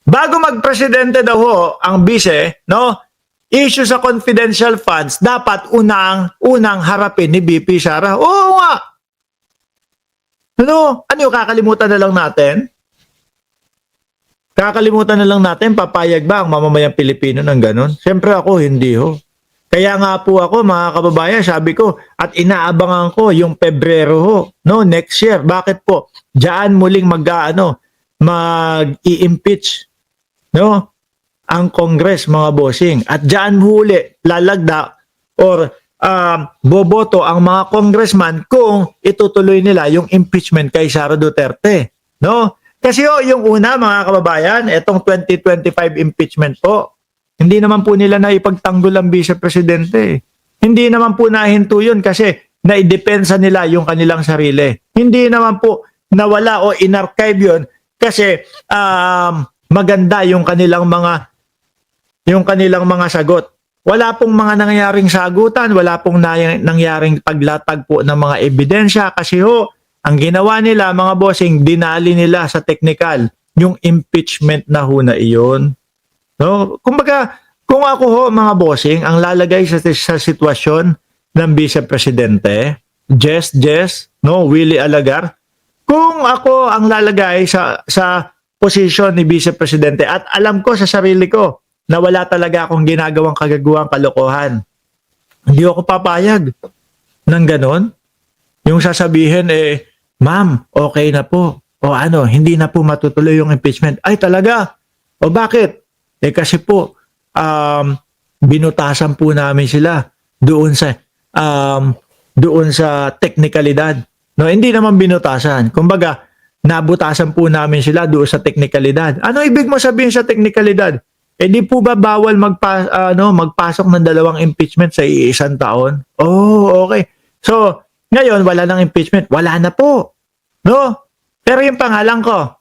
Bago magpresidente daw ho, ang bise, no? Issue sa confidential funds, dapat unang harapin ni BP Sara. Oo nga. Ano yung kakalimutan na lang natin? Kakalimutan na lang natin, papayag ba ang mamamayang Pilipino ng ganun? Siyempre ako, hindi ho. Kaya nga po ako, mga kababayan, sabi ko, at inaabangan ko yung Pebrero ho, no, next year. Bakit po? Diyan muling mag-i-impeach, no, ang Congress, mga bossing. At diyan huli, lalagda or boboto ang mga congressman kung itutuloy nila yung impeachment kay Sara Duterte, no? Kasi yung una, mga kababayan, itong 2025 impeachment po, hindi naman po nila naipagtanggol ang vice-presidente. Hindi naman po nahinto yun kasi naidepensa nila yung kanilang sarili. Hindi naman po nawala o inarchive yun kasi maganda yung kanilang mga sagot. Wala pong mga nangyaring sagutan, wala pong nangyaring paglatag po ng mga ebidensya kasi ang ginawa nila, mga bossing, dinali nila sa technical yung impeachment na ho na iyon. No? Kumbaga, kung ako ho, mga bossing, ang lalagay sa sitwasyon ng vice-presidente, Jess, no, Willie Alagar, kung ako ang lalagay sa posisyon ni vice-presidente at alam ko sa sarili ko na wala talaga akong ginagawang kagaguhang kalokohan, hindi ako papayag ng ganon. Yung sasabihin, ma'am, okay na po. O hindi na po matutuloy yung impeachment. Ay talaga? O bakit? Kasi po, binutasan po namin sila doon sa technicalidad. No, hindi naman binutasan. Kumbaga, nabutasan po namin sila doon sa technicalidad. Ano ibig mo sabihin sa technicalidad? Di po ba bawal magpasok ng 2 impeachment sa isang taon? Oh, okay. So, ngayon, wala nang impeachment. Wala na po. No? Pero yung pangalan ko,